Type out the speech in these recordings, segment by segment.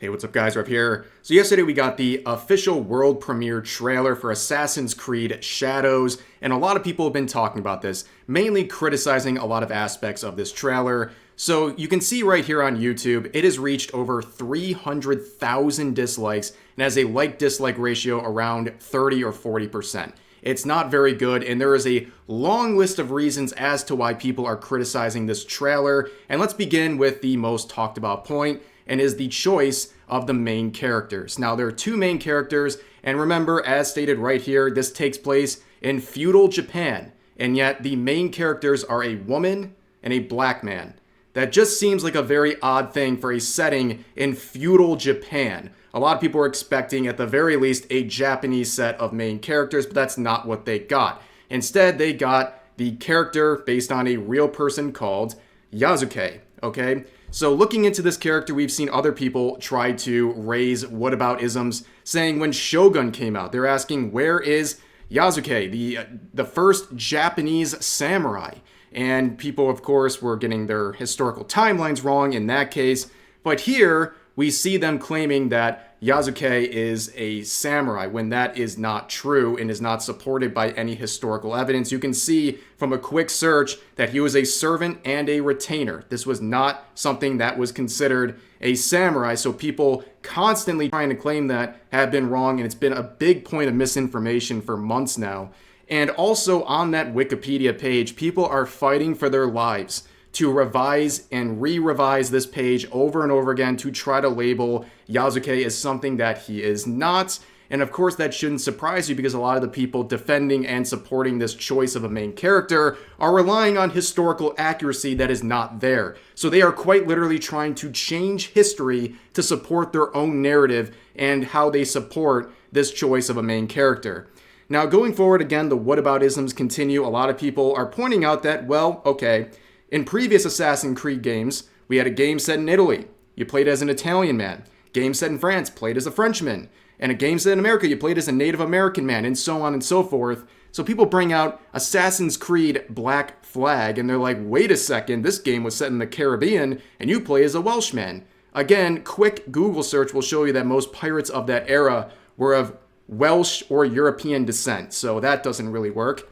Hey, what's up guys, Rev here. So yesterday we got the official world premiere trailer for Assassin's Creed Shadows, and a lot of people have been talking about this, mainly criticizing a lot of aspects of this trailer. So you can see right here on YouTube, it has reached over 300,000 dislikes and has a like-dislike ratio around 30 or 40%. It's not very good, and there is a long list of reasons as to why people are criticizing this trailer. And let's begin with the most talked about point, and is the choice of the main characters. Now, there are two main characters, and remember, as stated right here, this takes place in Feudal Japan, and yet the main characters are a woman and a black man. That just seems like a very odd thing for a setting in Feudal Japan. A lot of people were expecting, at the very least, a Japanese set of main characters, but that's not what they got. Instead, they got the character based on a real person called Yasuke, okay? So looking into this character, we've seen other people try to raise whataboutisms, saying when Shogun came out, they're asking, where is Yasuke, the first Japanese samurai? And people, of course, were getting their historical timelines wrong in that case. But here, we see them claiming that Yasuke is a samurai, when that is not true and is not supported by any historical evidence. You can see from a quick search that he was a servant and a retainer. This was not something that was considered a samurai, so people constantly trying to claim that have been wrong, and it's been a big point of misinformation for months now. And also on that Wikipedia page, people are fighting for their lives to revise and re-revise this page over and over again to try to label Yasuke as something that he is not. And of course that shouldn't surprise you, because a lot of the people defending and supporting this choice of a main character are relying on historical accuracy that is not there. So they are quite literally trying to change history to support their own narrative and how they support this choice of a main character. Now going forward, again, the whataboutisms continue. A lot of people are pointing out that, well, okay, in previous Assassin's Creed games, we had a game set in Italy. You played as an Italian man. Game set in France, played as a Frenchman. And a game set in America, you played as a Native American man, and so on and so forth. So people bring out Assassin's Creed Black Flag, and they're like, wait a second, this game was set in the Caribbean, and you play as a Welshman. Again, quick Google search will show you that most pirates of that era were of Welsh or European descent, so that doesn't really work.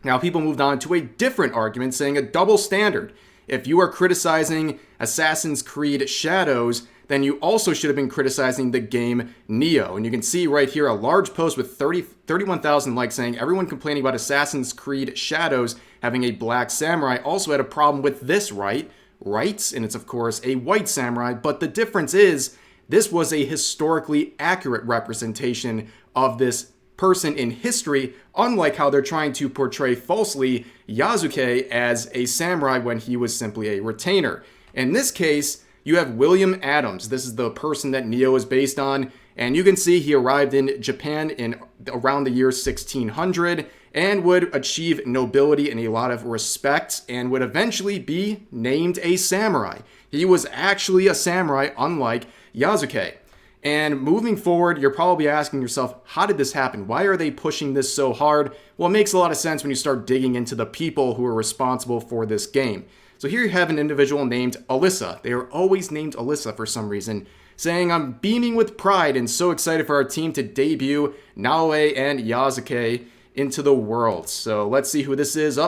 Now, people moved on to a different argument, saying a double standard. If you are criticizing Assassin's Creed Shadows, then you also should have been criticizing the game Neo. And you can see right here a large post with 31,000 likes saying everyone complaining about Assassin's Creed Shadows having a black samurai also had a problem with this, right? And it's, of course, a white samurai. But the difference is, this was a historically accurate representation of this person in history, unlike how they're trying to portray falsely Yasuke as a samurai when he was simply a retainer. In this case, you have William Adams. This is the person that Neo is based on, and you can see he arrived in Japan in around the year 1600 and would achieve nobility and a lot of respect and would eventually be named a samurai. He was actually a samurai, unlike Yasuke. And moving forward, you're probably asking yourself, how did this happen? Why are they pushing this so hard? Well, it makes a lot of sense when you start digging into the people who are responsible for this game. So here you have an individual named Alyssa. They are always named Alyssa for some reason, saying, I'm beaming with pride and so excited for our team to debut Naoe and Yasuke into the world. So let's see who this is.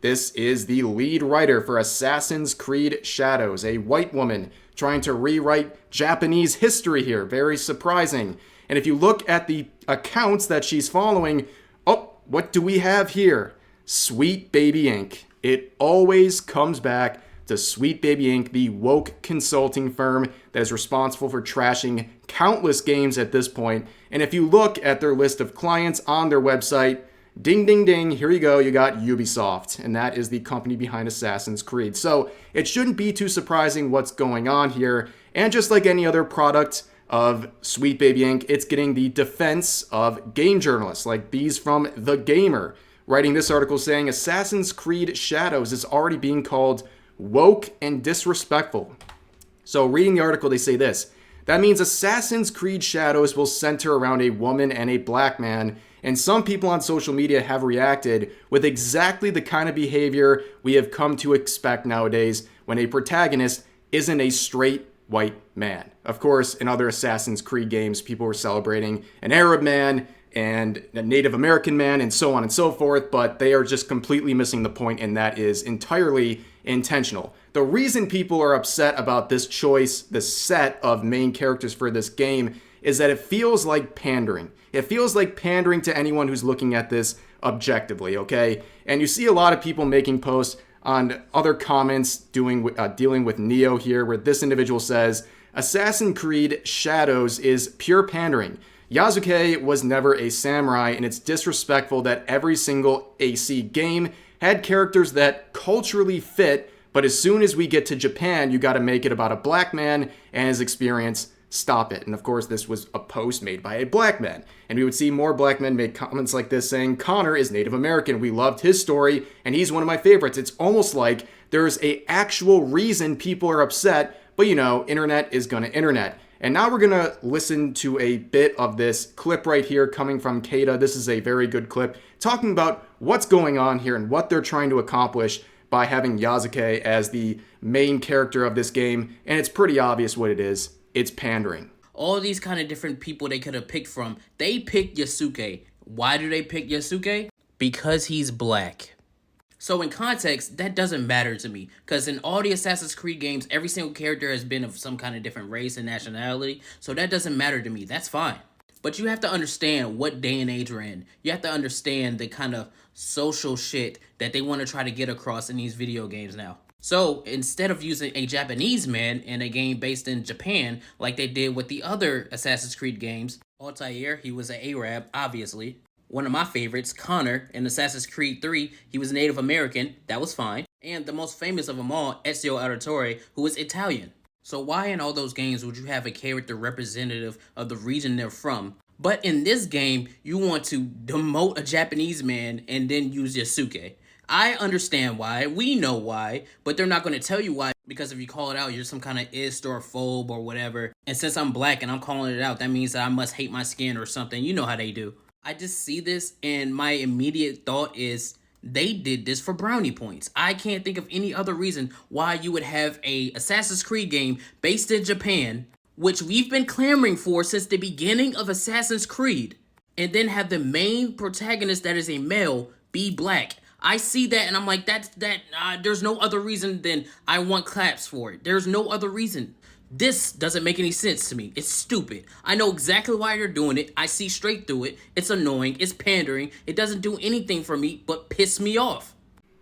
This is the lead writer for Assassin's Creed Shadows, a white woman trying to rewrite Japanese history here. Very surprising. And if you look at the accounts that she's following, what do we have here? Sweet Baby Inc. It always comes back to Sweet Baby Inc., the woke consulting firm that is responsible for trashing countless games at this point. And if you look at their list of clients on their website, ding, ding, ding, here you go, you got Ubisoft, and that is the company behind Assassin's Creed. So it shouldn't be too surprising what's going on here, and just like any other product of Sweet Baby Inc., it's getting the defense of game journalists, like these from The Gamer, writing this article saying Assassin's Creed Shadows is already being called woke and disrespectful. So reading the article, they say this: that means Assassin's Creed Shadows will center around a woman and a black man, and some people on social media have reacted with exactly the kind of behavior we have come to expect nowadays when a protagonist isn't a straight white man. Of course, in other Assassin's Creed games, people were celebrating an Arab man and a Native American man and so on and so forth, but they are just completely missing the point, and that is entirely intentional. The reason people are upset about this choice, this set of main characters for this game, is that it feels like pandering. It feels like pandering to anyone who's looking at this objectively, okay? And you see a lot of people making posts on other comments dealing with Neo here, where this individual says, Assassin's Creed Shadows is pure pandering. Yasuke was never a samurai, and it's disrespectful that every single AC game had characters that culturally fit, but as soon as we get to Japan, you gotta make it about a black man and his experience. Stop it. And of course, this was a post made by a black man. And we would see more black men make comments like this saying, Connor is Native American. We loved his story, and he's one of my favorites. It's almost like there's a actual reason people are upset, but you know, internet is gonna internet. And now we're gonna listen to a bit of this clip right here coming from Keita. This is a very good clip talking about what's going on here and what they're trying to accomplish by having Yasuke as the main character of this game. And it's pretty obvious what it is. It's pandering. All these kind of different people they could have picked from, they picked Yasuke. Why do they pick Yasuke? Because he's black. So in context, that doesn't matter to me, because in all the Assassin's Creed games, every single character has been of some kind of different race and nationality, so that doesn't matter to me. That's fine. But you have to understand what day and age we're in. You have to understand the kind of social shit that they want to try to get across in these video games now. So instead of using a Japanese man in a game based in Japan, like they did with the other Assassin's Creed games, Altair, he was an Arab, obviously. One of my favorites, Connor, in Assassin's Creed 3, he was Native American, that was fine. And the most famous of them all, Ezio Auditore, who was Italian. So why in all those games would you have a character representative of the region they're from? But in this game, you want to demote a Japanese man and then use Yasuke. I understand why, we know why, but they're not going to tell you why, because if you call it out, you're some kind of ist or phobe or whatever. And since I'm black and I'm calling it out, that means that I must hate my skin or something. You know how they do. I just see this and my immediate thought is they did this for brownie points. I can't think of any other reason why you would have a Assassin's Creed game based in Japan, which we've been clamoring for since the beginning of Assassin's Creed, and then have the main protagonist that is a male be black. I see that and I'm like, there's no other reason than I want claps for it. There's no other reason. This doesn't make any sense to me. It's stupid. I know exactly why you're doing it. I see straight through it. It's annoying. It's pandering. It doesn't do anything for me but piss me off.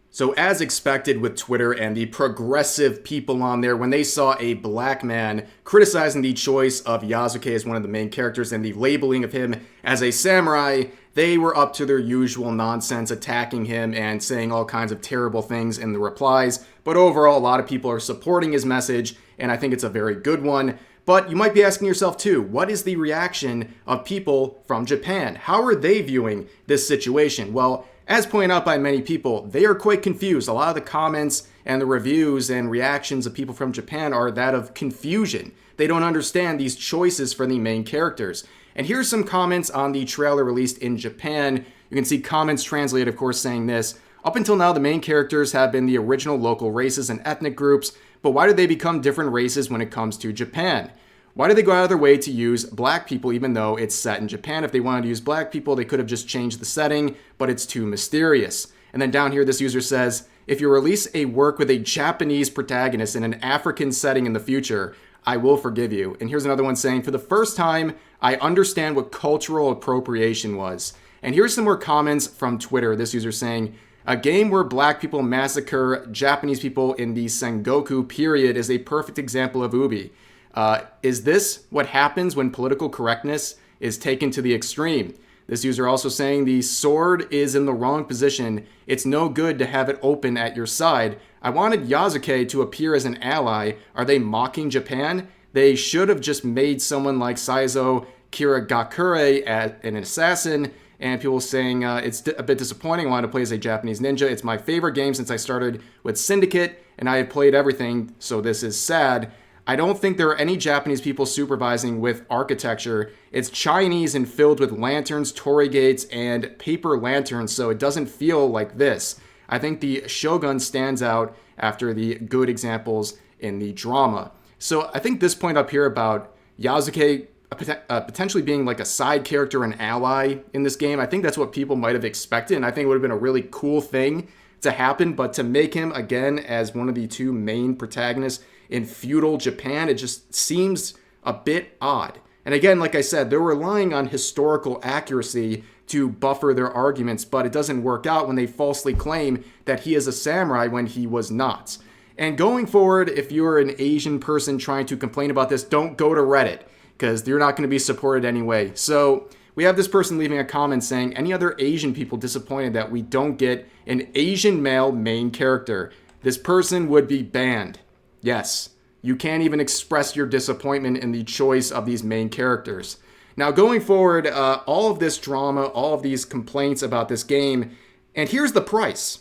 So as expected with Twitter and the progressive people on there, when they saw a black man criticizing the choice of Yasuke as one of the main characters and the labeling of him as a samurai, they were up to their usual nonsense, attacking him and saying all kinds of terrible things in the replies. But overall, a lot of people are supporting his message, and I think it's a very good one. But you might be asking yourself too, what is the reaction of people from Japan? How are they viewing this situation? Well, as pointed out by many people, they are quite confused. A lot of the comments and the reviews and reactions of people from Japan are that of confusion. They don't understand these choices for the main characters. And here's some comments on the trailer released in Japan. You can see comments translated, of course, saying this. Up until now, the main characters have been the original local races and ethnic groups, but why do they become different races when it comes to Japan? Why do they go out of their way to use black people even though it's set in Japan? If they wanted to use black people, they could have just changed the setting, but it's too mysterious. And then down here, this user says, if you release a work with a Japanese protagonist in an African setting in the future, I will forgive you. And here's another one saying, for the first time, I understand what cultural appropriation was. And here's some more comments from Twitter. This user saying, a game where black people massacre Japanese people in the Sengoku period is a perfect example of Ubi. Is this what happens when political correctness is taken to the extreme? This user also saying the sword is in the wrong position. It's no good to have it open at your side. I wanted Yasuke to appear as an ally. Are they mocking Japan? They should have just made someone like Saizo Kirigakure an assassin. And people saying it's a bit disappointing. I wanted to play as a Japanese ninja. It's my favorite game since I started with Syndicate, and I have played everything, so this is sad. I don't think there are any Japanese people supervising with architecture. It's Chinese and filled with lanterns, torii gates, and paper lanterns, so it doesn't feel like this. I think the Shogun stands out after the good examples in the drama. So I think this point up here about Yasuke potentially being like a side character and ally in this game, I think that's what people might have expected, and I think it would have been a really cool thing to happen. But to make him again as one of the two main protagonists in feudal Japan, it just seems a bit odd. And again, like I said, they're relying on historical accuracy to buffer their arguments, but it doesn't work out when they falsely claim that he is a samurai when he was not. And going forward, if you're an Asian person trying to complain about this, don't go to Reddit, because you're not going to be supported anyway. So we have this person leaving a comment saying, any other Asian people disappointed that we don't get an Asian male main character? This person would be banned. Yes, you can't even express your disappointment in the choice of these main characters. Now going forward, all of this drama, all of these complaints about this game, and here's the price.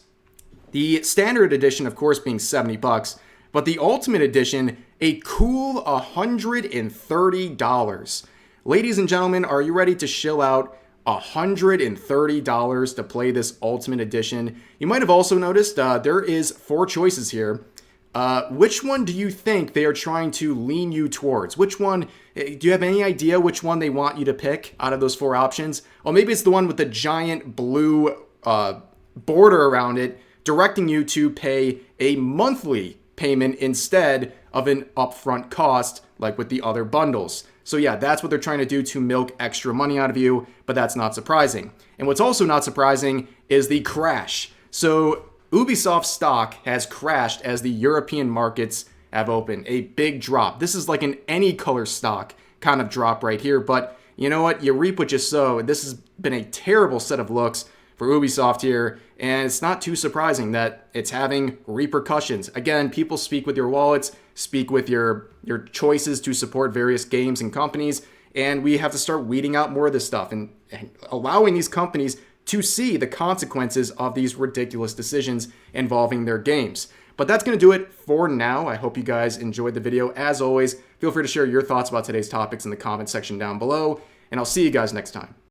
The standard edition, of course, being $70, but the ultimate edition, a cool $130. Ladies and gentlemen, are you ready to shill out $130 to play this ultimate edition? You might have also noticed there is 4 choices here. Which one do you think they are trying to lean you towards? Which one, do you have any idea which one they want you to pick out of those 4 options? Well, maybe it's the one with the giant blue border around it, directing you to pay a monthly payment instead of an upfront cost like with the other bundles. So yeah, that's what they're trying to do to milk extra money out of you, but that's not surprising. And what's also not surprising is the crash. So Ubisoft stock has crashed as the European markets have opened. A big drop. This is like an any color stock kind of drop right here, but you know what? You reap what you sow. This has been a terrible set of looks for Ubisoft here, and it's not too surprising that it's having repercussions. Again, people speak with your wallets, speak with your choices to support various games and companies, and we have to start weeding out more of this stuff and allowing these companies to see the consequences of these ridiculous decisions involving their games. But that's going to do it for now. I hope you guys enjoyed the video. As always, feel free to share your thoughts about today's topics in the comment section down below, and I'll see you guys next time.